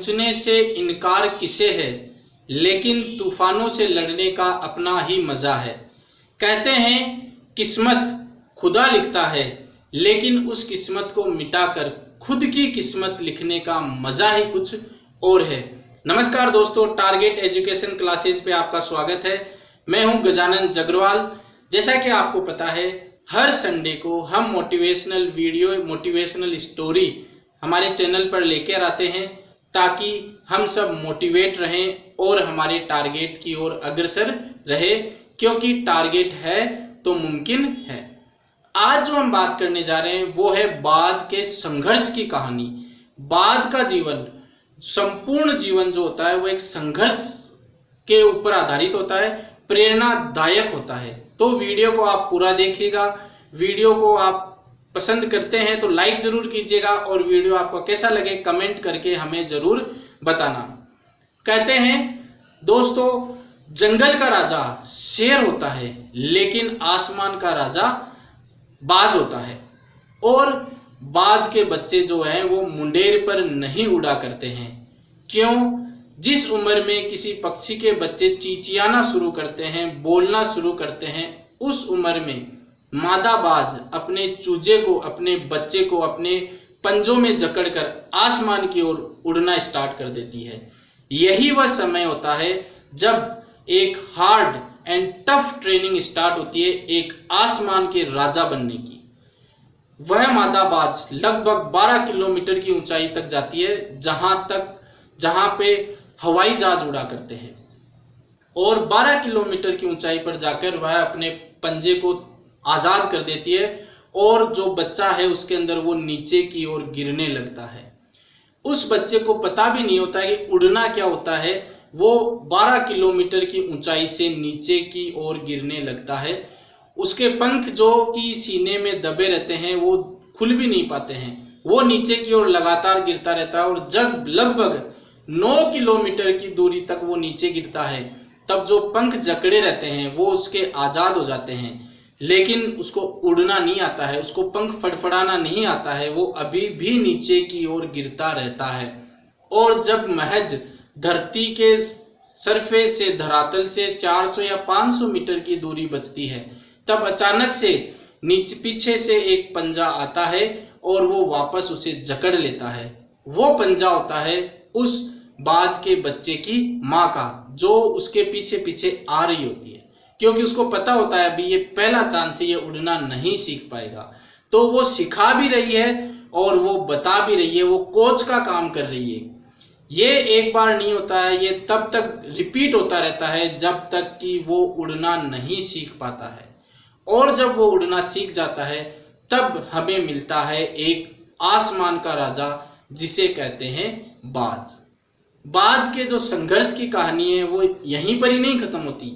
पहुंचने से इनकार किसे है, लेकिन तूफानों से लड़ने का अपना ही मजा है। कहते हैं किस्मत खुदा लिखता है, लेकिन उस किस्मत को मिटाकर खुद की किस्मत लिखने का मजा ही कुछ और है। नमस्कार दोस्तों, टारगेट एजुकेशन क्लासेज पे आपका स्वागत है। मैं हूं गजानन जगरवाल। जैसा कि आपको पता है, हर संडे को हम मोटिवेशनल वीडियो, मोटिवेशनल स्टोरी हमारे चैनल पर लेकर आते हैं ताकि हम सब मोटिवेट रहें और हमारे टारगेट की ओर अग्रसर रहे, क्योंकि टारगेट है तो मुमकिन है। आज जो हम बात करने जा रहे हैं वो है बाज के संघर्ष की कहानी। बाज का जीवन, संपूर्ण जीवन जो होता है वो एक संघर्ष के ऊपर आधारित होता है, प्रेरणादायक होता है। तो वीडियो को आप पूरा देखिएगा। वीडियो को आप पसंद करते हैं तो लाइक जरूर कीजिएगा और वीडियो आपको कैसा लगे कमेंट करके हमें जरूर बताना। कहते हैं दोस्तों, जंगल का राजा शेर होता है, लेकिन आसमान का राजा बाज होता है। और बाज के बच्चे जो हैं वो मुंडेर पर नहीं उड़ा करते हैं। क्यों? जिस उम्र में किसी पक्षी के बच्चे चींचियाना शुरू करते हैं, बोलना शुरू करते हैं, उस उम्र में मादा बाज अपने चूजे को, अपने बच्चे को अपने पंजों में जकड़कर आसमान की ओर उड़ना स्टार्ट कर देती है। यही वह समय होता है जब एक hard and tough training start होती है एक आसमान के राजा बनने की। वह मादा बाज लगभग 12 किलोमीटर की ऊंचाई तक जाती है, जहां पे हवाई जहाज उड़ा करते हैं। और 12 किलोमीटर की ऊंचाई पर जाकर वह अपने पंजे को आजाद कर देती है और जो बच्चा है उसके अंदर वो नीचे की ओर गिरने लगता है। उस बच्चे को पता भी नहीं होता कि उड़ना क्या होता है। वो 12 किलोमीटर की ऊंचाई से नीचे की ओर गिरने लगता है। उसके पंख जो कि सीने में दबे रहते हैं वो खुल भी नहीं पाते हैं। वो नीचे की ओर लगातार गिरता रहता है और जब लगभग 9 किलोमीटर की दूरी तक वो नीचे गिरता है, तब जो पंख जकड़े रहते हैं वो उसके आजाद हो जाते हैं। लेकिन उसको उड़ना नहीं आता है, उसको पंख फड़फड़ाना नहीं आता है। वो अभी भी नीचे की ओर गिरता रहता है। और जब महज धरती के सरफेस से, धरातल से 400 या 500 मीटर की दूरी बचती है, तब अचानक से नीचे पीछे से एक पंजा आता है और वो वापस उसे जकड़ लेता है। वो पंजा होता है उस बाज के बच्चे की माँ का, जो उसके पीछे पीछे आ रही होती है, क्योंकि उसको पता होता है अभी ये पहला चांस है, ये उड़ना नहीं सीख पाएगा। तो वो सिखा भी रही है और वो बता भी रही है, वो कोच का काम कर रही है। ये एक बार नहीं होता है, ये तब तक रिपीट होता रहता है जब तक कि वो उड़ना नहीं सीख पाता है। और जब वो उड़ना सीख जाता है तब हमें मिलता है एक आसमान का राजा, जिसे कहते हैं बाज। बाज के जो संघर्ष की कहानी है वो यहीं पर ही नहीं खत्म होती।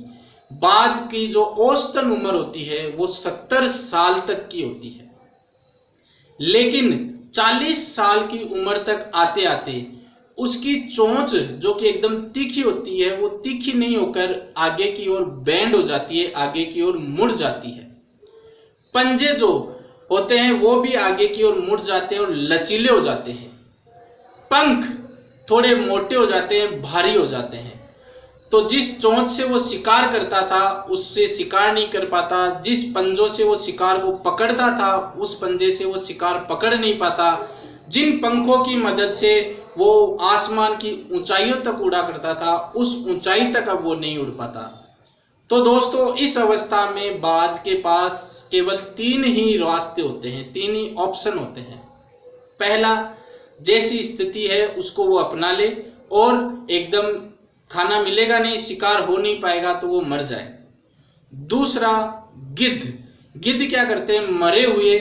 बाज की जो औसतन उम्र होती है वो 70 साल तक की होती है, लेकिन 40 साल की उम्र तक आते आते उसकी चोंच जो कि एकदम तीखी होती है, वो तीखी नहीं होकर आगे की ओर बेंड हो जाती है, आगे की ओर मुड़ जाती है। पंजे जो होते हैं वो भी आगे की ओर मुड़ जाते हैं और लचीले हो जाते हैं। पंख थोड़े मोटे हो जाते हैं, भारी हो जाते हैं। तो जिस चोंच से वो शिकार करता था उससे शिकार नहीं कर पाता, जिस पंजों से वो शिकार को पकड़ता था उस पंजे से वो शिकार पकड़ नहीं पाता, जिन पंखों की मदद से वो आसमान की ऊंचाइयों तक उड़ा करता था उस ऊंचाई तक अब वो नहीं उड़ पाता। तो दोस्तों, इस अवस्था में बाज के पास केवल 3 ही रास्ते होते हैं, 3 ही ऑप्शन होते हैं। पहला, जैसी स्थिति है उसको वो अपना ले और एकदम खाना मिलेगा नहीं, शिकार हो नहीं पाएगा तो वो मर जाए। दूसरा, गिद्ध क्या करते हैं, मरे हुए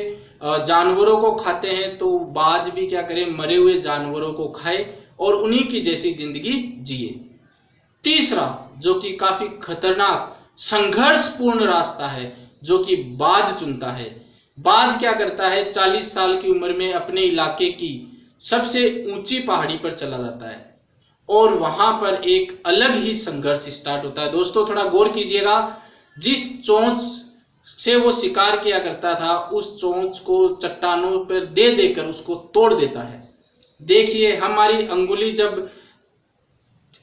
जानवरों को खाते हैं। तो बाज भी क्या करे, मरे हुए जानवरों को खाए और उन्हीं की जैसी जिंदगी जिए। तीसरा, जो कि काफी खतरनाक संघर्षपूर्ण रास्ता है, जो कि बाज चुनता है। बाज क्या करता है, 40 साल की उम्र में अपने इलाके की सबसे ऊंची पहाड़ी पर चला जाता है और वहां पर एक अलग ही संघर्ष स्टार्ट होता है। दोस्तों, थोड़ा गौर कीजिएगा। जिस चोंच से वो शिकार किया करता था उस चोंच को चट्टानों पर दे देकर उसको तोड़ देता है देखिए हमारी अंगुली जब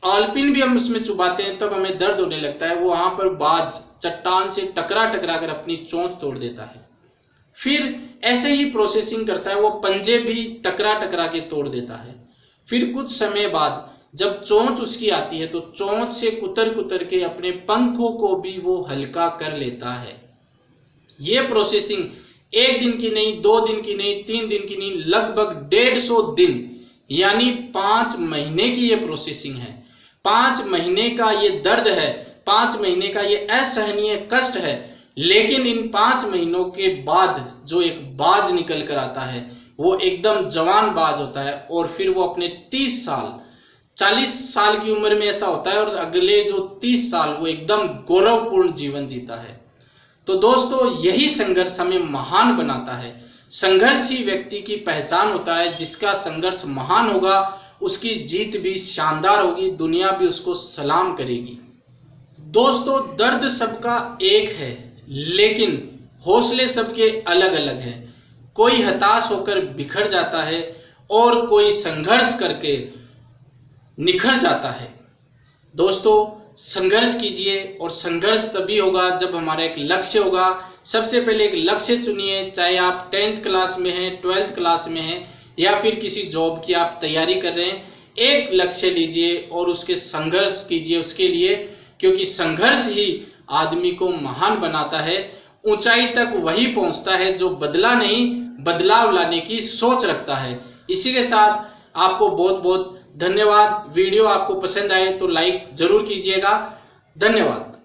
ऑलपिन भी हम उसमें चुबाते हैं तब हमें दर्द होने लगता है। वो वहां पर बाज चट्टान से टकरा टकरा कर अपनी चोंच तोड़ देता है। फिर ऐसे ही प्रोसेसिंग करता है, वो पंजे भी टकरा टकरा के तोड़ देता है। फिर कुछ समय बाद जब चोंच उसकी आती है तो चोंच से कुतर कुतर के अपने पंखों को भी वो हल्का कर लेता है। ये प्रोसेसिंग 1 दिन की नहीं, 2 दिन की नहीं, 3 दिन की नहीं, लगभग 150 दिन यानी 5 महीने की ये प्रोसेसिंग है। 5 महीने का ये दर्द है, 5 महीने का ये असहनीय कष्ट है। लेकिन इन 5 महीनों के बाद जो एक बाज निकल कर आता है वो एकदम जवान बाज होता है और फिर वो अपने 30 साल 40 साल की उम्र में ऐसा होता है और अगले जो 30 साल वो एकदम गौरवपूर्ण जीवन जीता है। तो दोस्तों यही संघर्ष हमें महान बनाता है। संघर्ष ही व्यक्ति की पहचान होता है। जिसका संघर्ष महान होगा उसकी जीत भी शानदार होगी, दुनिया भी उसको सलाम करेगी। दोस्तों दर्द सबका एक है लेकिन हौसले सबके अलग अलग हैं। कोई हताश होकर बिखर जाता है और कोई संघर्ष करके निखर जाता है। दोस्तों संघर्ष कीजिए और संघर्ष तभी होगा जब हमारा एक लक्ष्य होगा। सबसे पहले एक लक्ष्य चुनिए, चाहे आप 10th क्लास में हैं, 12th क्लास में हैं या फिर किसी जॉब की आप तैयारी कर रहे हैं। एक लक्ष्य लीजिए और उसके संघर्ष कीजिए उसके लिए, क्योंकि संघर्ष ही आदमी को महान बनाता है। ऊंचाई तक वही पहुंचता है जो बदला नहीं बदलाव लाने की सोच रखता है। इसी के साथ आपको बहुत बहुत धन्यवाद। वीडियो आपको पसंद आए तो लाइक जरूर कीजिएगा। धन्यवाद।